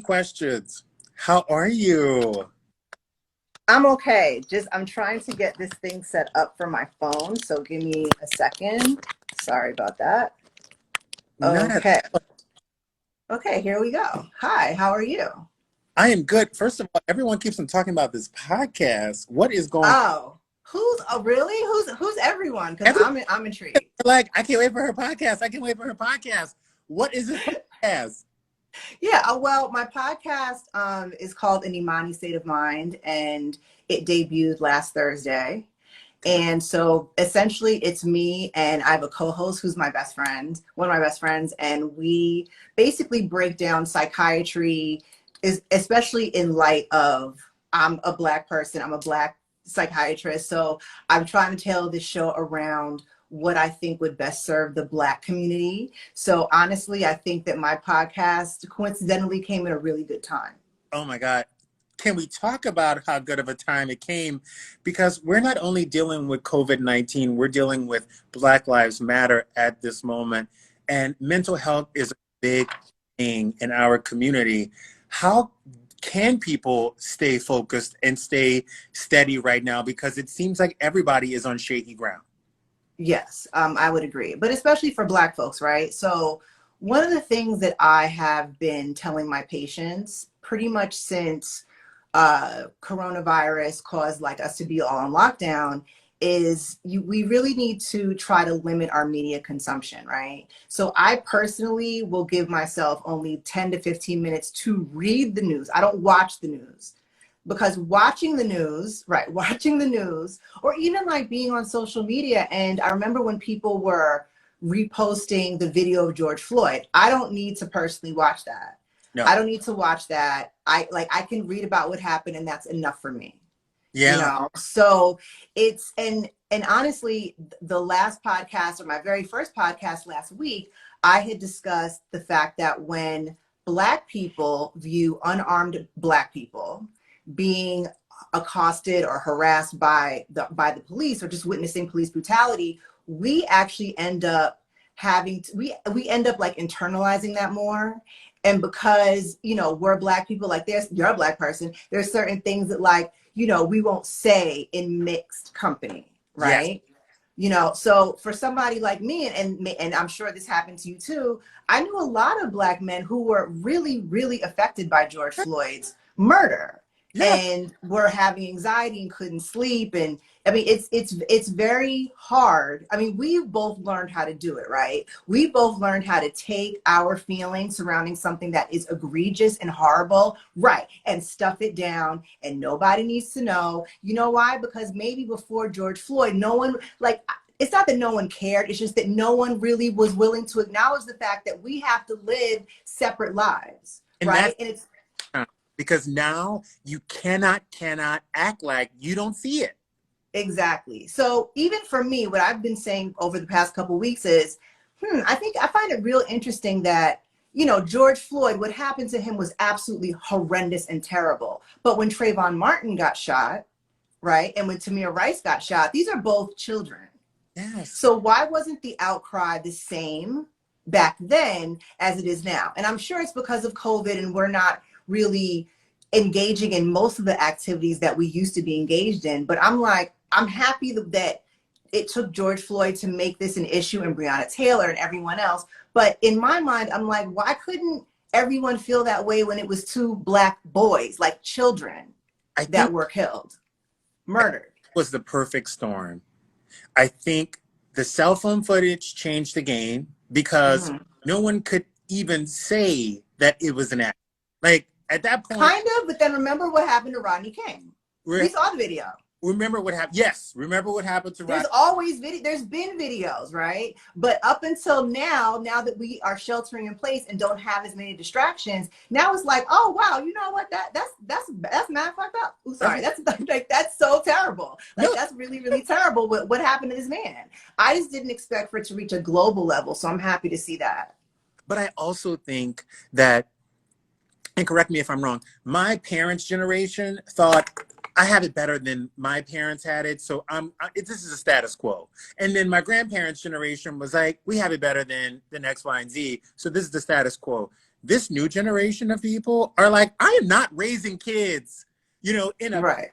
Questions. How are you? I'm okay. I'm trying to get this thing set up for my phone. So give me a second. Sorry about that. Not at Okay. Okay, here we go. Hi, how are you? I am good. First of all, everyone keeps on talking about this podcast. What is going Really? Who's everyone? Because Everyone I'm intrigued. like, I can't wait for her podcast. I can't wait for her podcast. What is this podcast? Yeah, well, my podcast is called An Imani State of Mind, and it debuted last Thursday. And so essentially it's me and I have a co-host who's my best friend, one of my best friends, and we basically break down psychiatry, is especially in light of I'm a Black person, I'm a Black psychiatrist. So I'm trying to tell this show around what I think would best serve the Black community. So honestly, I think that my podcast coincidentally came at a really good time. Oh my God. Can we talk about how good of a time it came? Because we're not only dealing with COVID-19, we're dealing with Black Lives Matter at this moment. And mental health is a big thing in our community. How can people stay focused and stay steady right now? Because it seems like everybody is on shaky ground. Yes, I would agree, but especially for Black folks, right? So one of the things that I have been telling my patients pretty much since coronavirus caused like us to be all on lockdown is we really need to try to limit our media consumption, right? So I personally will give myself only 10 to 15 minutes to read the news. I don't watch the news because watching the news, right, watching the news, or even like being on social media. And I remember when people were reposting the video of George Floyd, I don't need to personally watch that. No. I don't need to watch that. I can read about what happened and that's enough for me. Yeah. So it's and honestly, the last podcast or my very first podcast last week, I had discussed the fact that when Black people view unarmed Black people being accosted or harassed by the police or just witnessing police brutality, we actually end up we end up like internalizing that more. And because we're Black people, like you're a Black person, there's certain things that like we won't say in mixed company, Yes. right? So for somebody like me, and I'm sure this happened to you too, I knew a lot of Black men who were really, really affected by George Floyd's murder Yeah. and were having anxiety and couldn't sleep. And I mean, it's very hard. I mean, we've both learned how to do it, right? We both learned how to take our feelings surrounding something that is egregious and horrible, right, and stuff it down, and nobody needs to know. You know why? Because maybe before George Floyd, no one, like, it's not that no one cared, it's just that no one really was willing to acknowledge the fact that we have to live separate lives, And right? that's And it's because now you cannot act like you don't see it. exactly. So even for me, what I've been saying over the past couple of weeks is, I find it real interesting that, George Floyd, what happened to him was absolutely horrendous and terrible. But when Trayvon Martin got shot, right, and when Tamir Rice got shot, these are both children. Yes. So why wasn't the outcry the same back then as it is now? And I'm sure it's because of COVID and we're not really engaging in most of the activities that we used to be engaged in. But I'm happy that it took George Floyd to make this an issue and Breonna Taylor and everyone else. But in my mind, I'm like, why couldn't everyone feel that way when it was two Black boys, like children, I that think were killed, murdered? it was the perfect storm. I think the cell phone footage changed the game because Mm-hmm. no one could even say that it was an act. Like at that point, Kind of, but then remember what happened to Rodney King. We saw the video. remember what happened. Yes, remember what happened to There's Rod. always video. There's been videos, right? But up until now that we are sheltering in place and don't have as many distractions, now it's like, oh wow, you know what? That's mad fucked up. Ooh, sorry, that's like that's so terrible. Like No, that's really really terrible. What happened to this man? I just didn't expect for it to reach a global level, so I'm happy to see that. but I also think that, and correct me if I'm wrong, my parents' generation thought I have it better than my parents had it. So this is a status quo. And then my grandparents' generation was like, we have it better than X, Y, and Z. So this is the status quo. This new generation of people are like, I am not raising kids, in a, Right.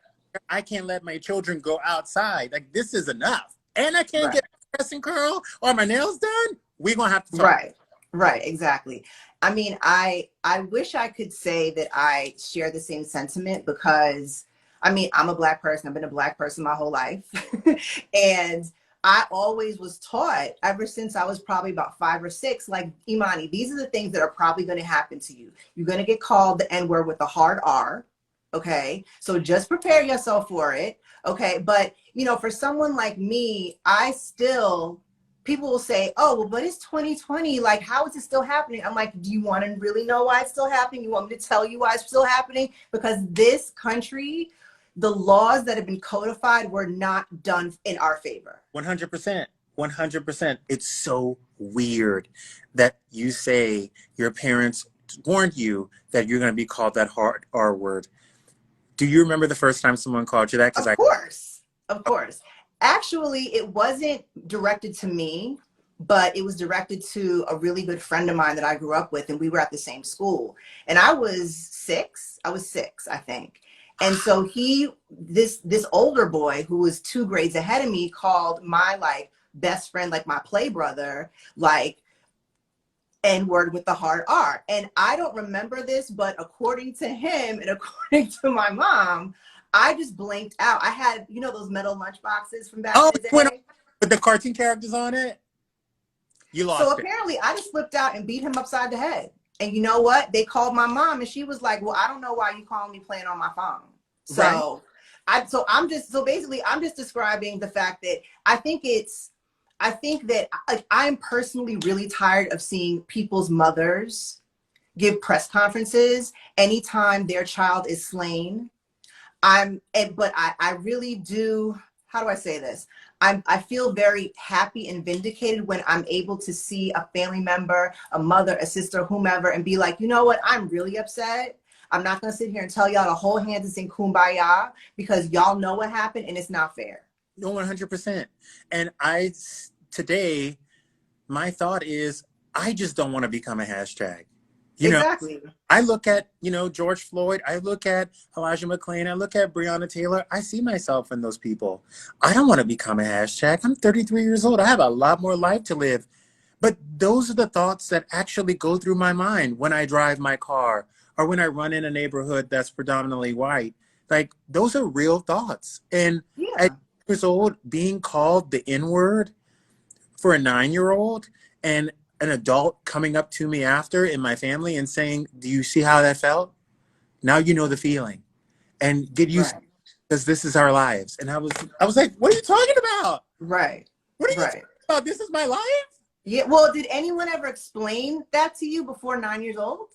I can't let my children go outside. Like, this is enough. And I can't Right. get my dressing curl or my nails done. We're going to have to talk. Right. Right. Exactly. I mean, I wish I could say that I share the same sentiment because I mean, I'm a Black person. I've been a Black person my whole life. And I always was taught ever since I was probably about 5 or 6, like, Imani, these are the things that are probably going to happen to you. You're going to get called the N-word with a hard R. Okay. So just prepare yourself for it. Okay. But, for someone like me, people will say, oh, well, but it's 2020. Like, how is it still happening? I'm like, do you want to really know why it's still happening? You want me to tell you why it's still happening? Because this country, the laws that have been codified were not done in our favor. 100%. 100%. It's so weird that you say your parents warned you that you're going to be called that hard R word. Do you remember the first time someone called you that? Of course. Of course. Actually, it wasn't directed to me, but it was directed to a really good friend of mine that I grew up with, and we were at the same school. And I was 6. I was 6, I think. And so this older boy who was 2 grades ahead of me called my like best friend, like my play brother, like N-word with the hard R. And I don't remember this, but according to him and according to my mom, I just blinked out. I had, those metal lunch boxes from back in the day. With the cartoon characters on it? You lost So apparently I just flipped out and beat him upside the head. And you know what? They called my mom and she was like, well, I don't know why you calling me playing on my phone. So right. I'm just describing the fact that I think that I'm personally really tired of seeing people's mothers give press conferences anytime their child is slain. But I really do, how do I say this? I feel very happy and vindicated when I'm able to see a family member, a mother, a sister, whomever, and be like, you know what? I'm really upset. I'm not going to sit here and tell y'all to hold hands and sing Kumbaya because y'all know what happened and it's not fair. No, 100%. And today, my thought is, I just don't want to become a hashtag. Exactly. I look at, George Floyd. I look at Elijah McClain. I look at Breonna Taylor. I see myself in those people. I don't want to become a hashtag. I'm 33 years old. I have a lot more life to live. But those are the thoughts that actually go through my mind when I drive my car or when I run in a neighborhood that's predominantly white. Like, those are real thoughts. And at years old, being called the N-word for a 9-year-old and an adult coming up to me after in my family and saying, do you see how that felt? Now you know the feeling. And get used to it, because this is our lives. And I was like, what are you talking about? Right. What are you talking about? This is my life? Yeah. Well, did anyone ever explain that to you before 9 years old?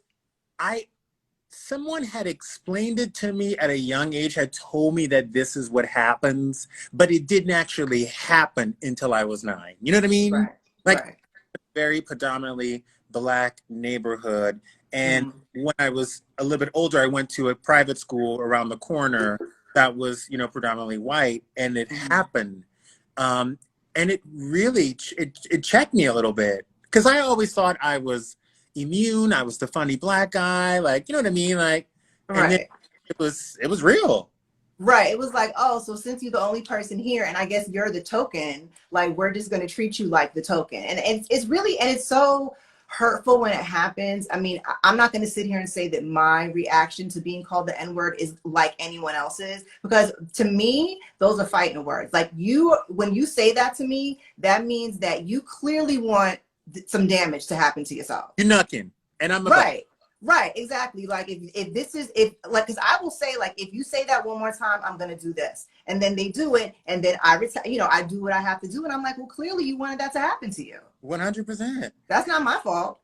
Someone had explained it to me at a young age, had told me that this is what happens, but it didn't actually happen until I was 9. You know what I mean? Right. Like, very predominantly Black neighborhood. And when I was a little bit older, I went to a private school around the corner that was, predominantly white, and it happened. And it really, it checked me a little bit, because I always thought I was immune. I was the funny Black guy, like, you know what I mean? Like, and then it was real. Right. It was like, oh, so since you're the only person here and I guess you're the token, like, we're just going to treat you like the token. And it's so hurtful when it happens. I mean, I'm not going to sit here and say that my reaction to being called the N-word is like anyone else's, because to me, those are fighting words. Like, when you say that to me, that means that you clearly want some damage to happen to yourself. You're knucking. And I'm Right, exactly. Like, because I will say, like, if you say that one more time, I'm gonna do this, and then they do it, and then I do what I have to do, and I'm like, well, clearly you wanted that to happen to you. 100%. That's not my fault.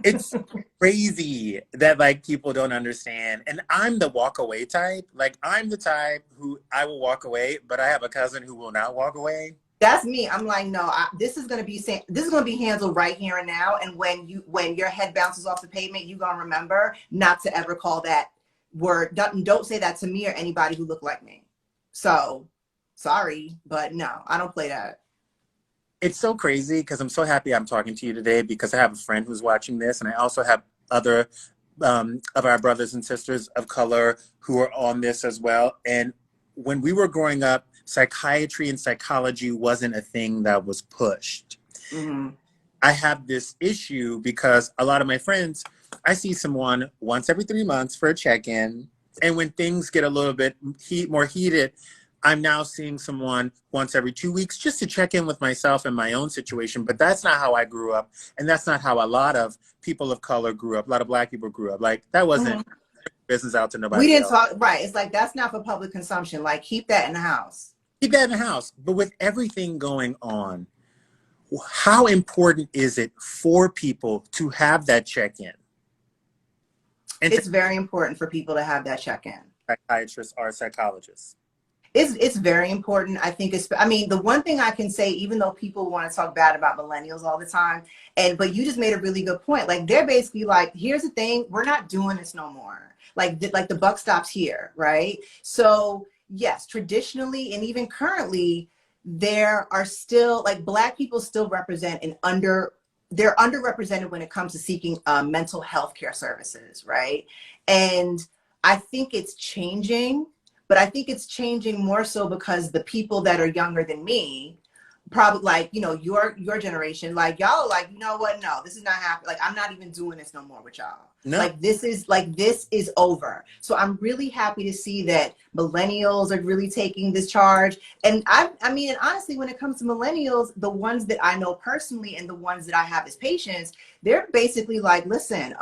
It's crazy that, like, people don't understand. And I'm the walk away type. Like, I'm the type who I will walk away, but I have a cousin who will not walk away. That's me. I'm like, no, this is gonna be handled right here and now. And when your head bounces off the pavement, you're gonna remember not to ever call that word. Don't say that to me or anybody who look like me. So, sorry, but no, I don't play that. It's so crazy, because I'm so happy I'm talking to you today, because I have a friend who's watching this, and I also have other of our brothers and sisters of color who are on this as well. And when we were growing up, psychiatry and psychology wasn't a thing that was pushed. Mm-hmm. I have this issue because a lot of my friends, I see someone once every 3 months for a check-in. And when things get a little bit more heated, I'm now seeing someone once every 2 weeks just to check in with myself and my own situation. But that's not how I grew up. And that's not how a lot of people of color grew up. A lot of Black people grew up. Like, that wasn't business out to We nobody didn't else. talk, right. It's like, that's not for public consumption. Like, keep that in the house. Keep that in the house. But with everything going on, how important is it for people to have that check-in? And It's very important for people to have that check-in. Psychiatrists or psychologists. It's very important. I think I mean, the one thing I can say, even though people want to talk bad about millennials all the time, but you just made a really good point. Like, they're basically like, here's the thing, we're not doing this no more. Like the buck stops here, right? So yes, traditionally and even currently, there are still, like, Black people still represent they're underrepresented when it comes to seeking mental health care services, right? And I think it's changing. But I think it's changing more so because the people that are younger than me, probably, like, you know, your generation, like, y'all, like, you know what? No, this is not happening. Like, I'm not even doing this no more with y'all. No. Like, this is over. So I'm really happy to see that millennials are really taking this charge. And I mean, and honestly, when it comes to millennials, the ones that I know personally and the ones that I have as patients, they're basically like, listen,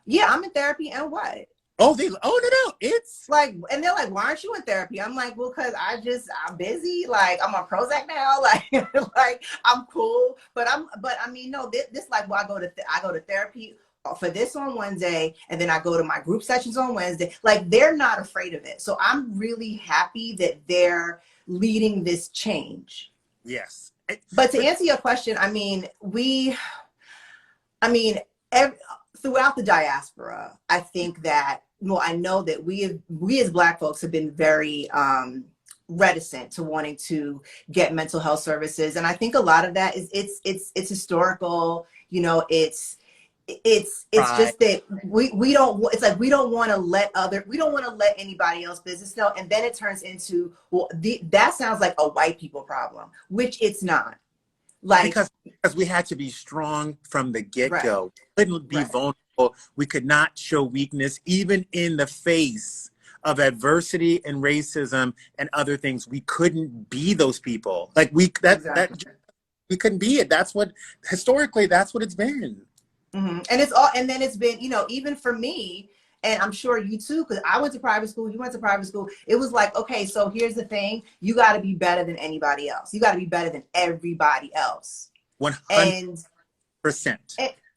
yeah, I'm in therapy, and what? Oh, no, it's Like, and they're like, why aren't you in therapy? I'm like, well, because I'm busy. Like, I'm on Prozac now. Like, like, I'm cool. But I mean, no, this like, well, I go to therapy for this on Wednesday, and then I go to my group sessions on Wednesday. Like, they're not afraid of it. So I'm really happy that they're leading this change. yes. But to answer your question, I mean, throughout the diaspora, I think that, well, I know that we as Black folks have been very reticent to wanting to get mental health services, and I think a lot of that is it's historical. You know, it's just that we don't. It's like we don't want to let anybody else business know, and then it turns into, well, that sounds like a white people problem, which it's not. Like, because we had to be strong from the get-go. Right. We couldn't be vulnerable. We could not show weakness, even in the face of adversity and racism and other things. We couldn't be those people. Like, we couldn't be it. That's what historically that's what it's been. Mm-hmm. And then it's been, you know, even for me, and I'm sure you too, because I went to private school, you went to private school. It was like, okay, so here's the thing. You got to be better than anybody else. You got to be better than everybody else. 100%.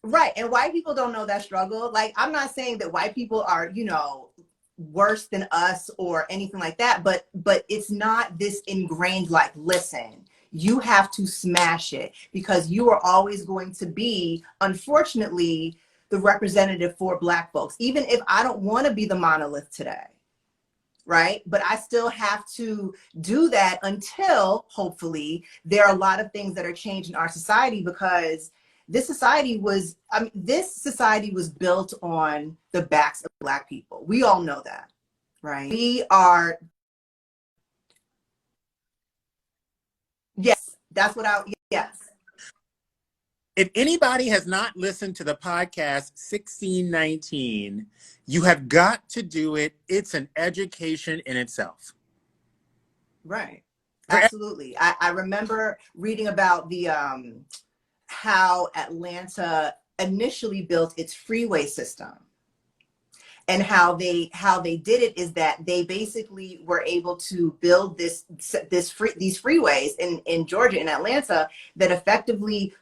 Right. And white people don't know that struggle. Like, I'm not saying that white people are, you know, worse than us or anything like that, but it's not this ingrained, like, listen, you have to smash it, because you are always going to be, unfortunately, the representative for Black folks, even if I don't want to be the monolith today, right? But I still have to do that until, hopefully, there are a lot of things that are changed in our society, because this society was built on the backs of Black people. We all know that, right? Yes, yes. If anybody has not listened to the podcast 1619, you have got to do it. It's an education in itself. Right. Absolutely. I remember reading about the how Atlanta initially built its freeway system. And how they did it is that they basically were able to build these freeways in Georgia, in Atlanta, that effectively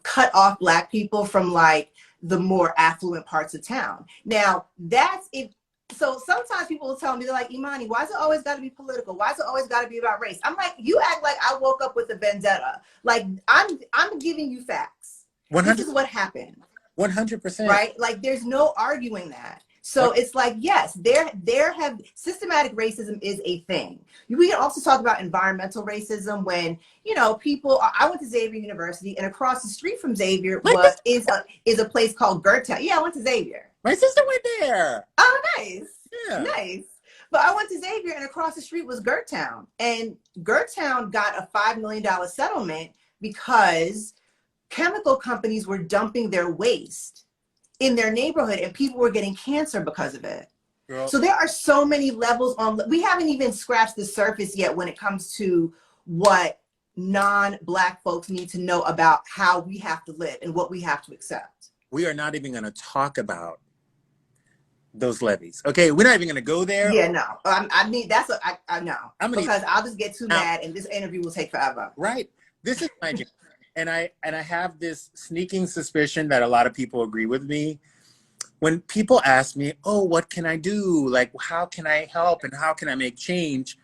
cut off Black people from, like, the more affluent parts of town. Now, that's it. So sometimes people will tell me, they're like, Imani, why is it always got to be political? Why is it always got to be about race? I'm like, you act like I woke up with a vendetta. Like, I'm giving you facts. 100%. This is what happened. 100%. Right? Like, there's no arguing that. So it's like, yes, there have systematic racism is a thing. We can also talk about environmental racism when, you know, people, I went to Xavier University, and across the street from Xavier is a place called Gertown. Yeah, I went to Xavier. My sister went there. Oh, nice. Yeah. Nice. But I went to Xavier, and across the street was Gertown. And Gertown got a $5 million settlement because chemical companies were dumping their waste in their neighborhood, and people were getting cancer because of it. Girl. So there are so many levels on, we haven't even scratched the surface yet when it comes to what non-Black folks need to know about how we have to live and what we have to accept. We are not even going to talk about those levies. Okay, we're not even going to go there. Yeah, no. I mean, that's what I know. Because I'll just get too mad, and this interview will take forever. Right. This is my job. And I have this sneaking suspicion that a lot of people agree with me. When people ask me, oh, what can I do? Like, how can I help and how can I make change?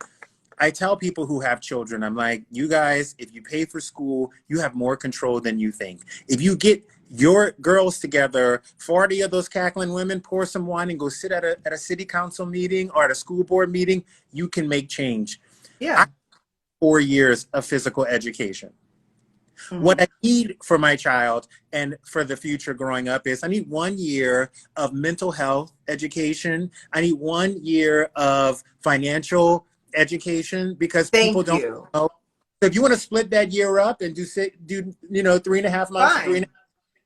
I tell people who have children, I'm like, you guys, if you pay for school, you have more control than you think. If you get your girls together, 40 of those cackling women, pour some wine and go sit at a city council meeting or at a school board meeting, you can make change. Yeah. I have 4 years of physical education. Mm-hmm. What I need for my child and for the future growing up is I need 1 year of mental health education. I need 1 year of financial education because people don't know. So if you want to split that year up and do 3.5 months,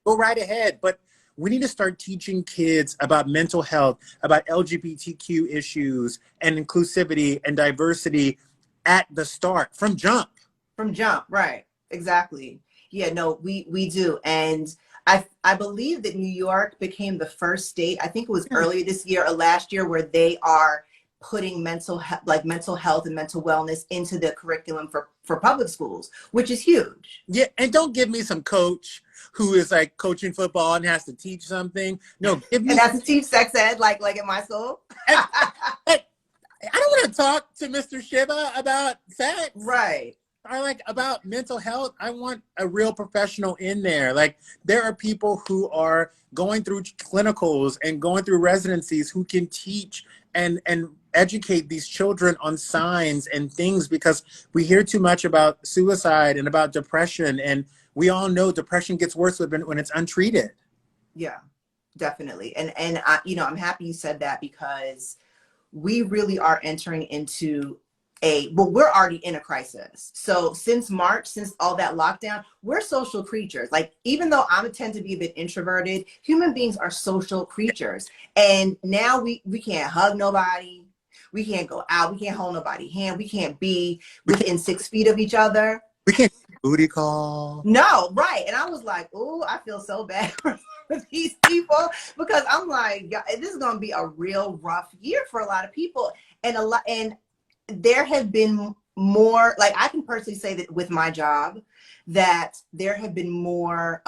go right ahead. But we need to start teaching kids about mental health, about LGBTQ issues and inclusivity and diversity at the start, from jump. From jump, right. Exactly. Yeah, no, we do. And I believe that New York became the first state, I think it was earlier this year or last year, where they are putting mental health and mental wellness into the curriculum for public schools, which is huge. Yeah, and don't give me some coach who is like coaching football and has to teach something. No, give me and has to teach sex ed like in my school. I don't want to talk to Mr. Shiva about sex. Right. I like about mental health. I want a real professional in there. Like, there are people who are going through clinicals and going through residencies who can teach and educate these children on signs and things, because we hear too much about suicide and about depression, and we all know depression gets worse when it's untreated. Yeah, definitely. And I, I'm happy you said that, because we really are entering into we're already in a crisis. So since March, since all that lockdown, we're social creatures. Like, even though I tend to be a bit introverted, human beings are social creatures. And now we can't hug nobody. We can't go out. We can't hold nobody's hand. We can't be within 6 feet of each other. We can't booty call. No, right. And I was like, oh, I feel so bad for these people, because I'm like, this is going to be a real rough year for a lot of people. And there have been more, like, I can personally say that with my job, that there have been more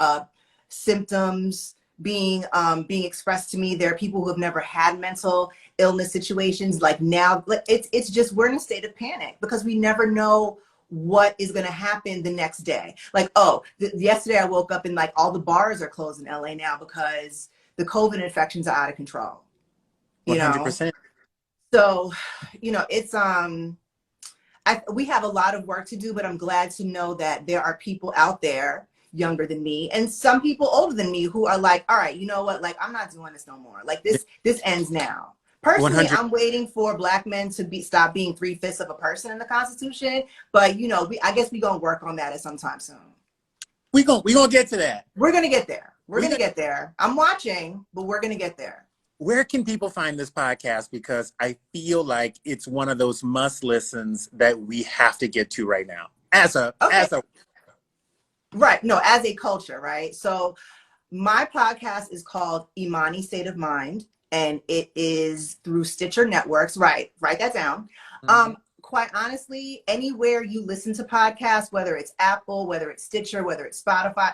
symptoms being expressed to me. There are people who have never had mental illness situations. Like, now it's just, we're in a state of panic because we never know what is going to happen the next day. Like, yesterday I woke up and like all the bars are closed in LA now because the COVID infections are out of control. 100%. So, it's, we have a lot of work to do, but I'm glad to know that there are people out there younger than me and some people older than me who are like, all right, you know what? Like, I'm not doing this no more. Like, this ends now. Personally, 100. I'm waiting for Black men to stop being 3/5 of a person in the Constitution. But, I guess we're going to work on that at some time soon. We're gonna get to that. We're going to get there. We're going to get there. I'm watching, but we're going to get there. Where can people find this podcast? Because I feel like it's one of those must listens that we have to get to right now right. No, as a culture, right? So my podcast is called Imani State of Mind, and it is through Stitcher Networks. Right. Write that down. Mm-hmm. Quite honestly, anywhere you listen to podcasts, whether it's Apple, whether it's Stitcher, whether it's Spotify,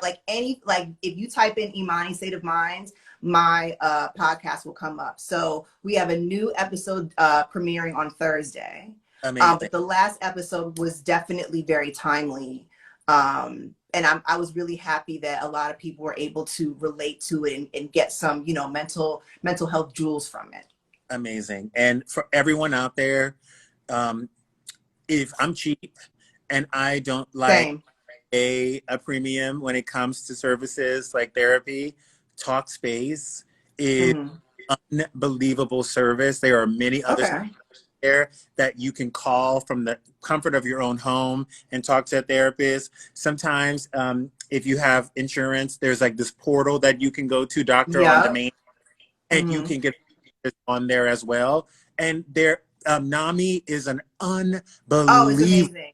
if you type in Imani State of Mind, my podcast will come up. So we have a new episode premiering on Thursday. But the last episode was definitely very timely I was really happy that a lot of people were able to relate to it and get some, you know, mental health jewels from it. Amazing. And for everyone out there, if I'm cheap and I don't like Same. a premium when it comes to services like therapy, Talkspace is Hmm. unbelievable service. There are many others Okay. there that you can call from the comfort of your own home and talk to a therapist. Sometimes, if you have insurance, there's like this portal that you can go to, Doctor on Yep. Demand, and you Hmm. can get on there as well. And there, NAMI is an Oh, it's unbelievable. amazing.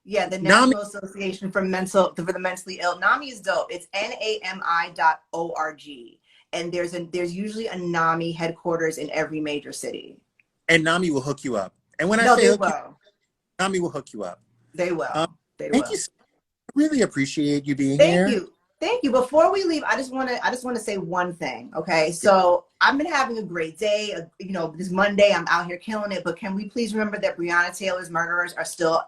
Yeah, the NAMI National Association for the Mentally Ill. NAMI is dope. It's NAMI.org. And there's usually a NAMI headquarters in every major city. and NAMI will hook you up. And when I No, say they hook you, will. NAMI will hook you up. They Um, will. They thank you. will. I really appreciate you being Thank here. you. Thank you. Before we leave, I just want to say one thing. Okay. So I've been having a great day. You know, this Monday, I'm out here killing it. But can we please remember that Breonna Taylor's murderers are still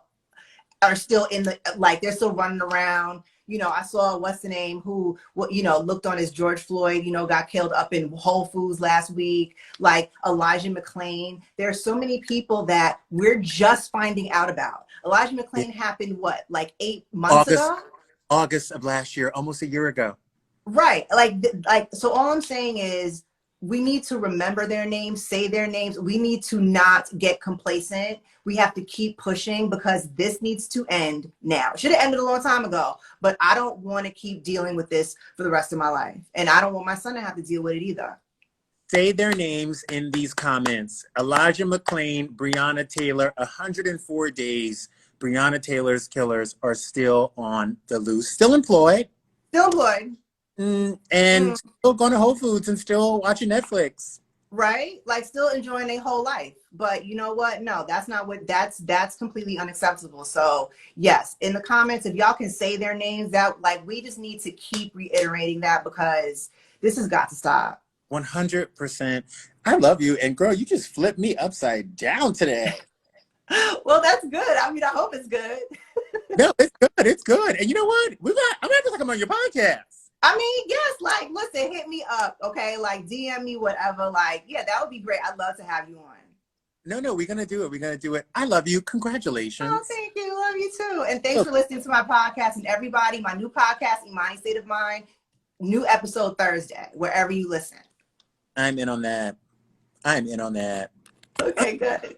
in the, like, they're still running around. You know, I saw what's the name who, you know, looked on as George Floyd, you know, got killed up in Whole Foods last week, like Elijah McClain. There are so many people that we're just finding out about. Elijah Yeah. McClain happened what, like 8 months August, ago? August of last year, almost a year ago. Right. Like, so all I'm saying is we need to remember their names, say their names. We need to not get complacent. We have to keep pushing because this needs to end now. It should have ended a long time ago, but I don't want to keep dealing with this for the rest of my life. And I don't want my son to have to deal with it either. Say their names in these comments. Elijah McClain, Breonna Taylor, 104 days. Breonna Taylor's killers are still on the loose, still employed, Still employed. and still going to Whole Foods and still watching Netflix. Right, like still enjoying their whole life. But you know what, no, that's not what, that's completely unacceptable. So yes, in the comments, if y'all can say their names, that, like, we just need to keep reiterating that because this has got to stop. 100%. I love you. And girl, you just flipped me upside down today. Well, that's good. I mean, I hope it's good. No, it's good. It's good. And you know what? I'm going to have to come on your podcast. I mean, yes, like, listen, hit me up, okay? Like, DM me, whatever. Like, yeah, that would be great. I'd love to have you on. No, we're going to do it. We're going to do it. I love you. Oh, Congratulations. thank you. Love you too. And thanks for listening to my podcast. And everybody, my new podcast, Imani State of Mind, new episode Thursday, wherever you listen. I'm in on that. I'm in on that. Okay, good.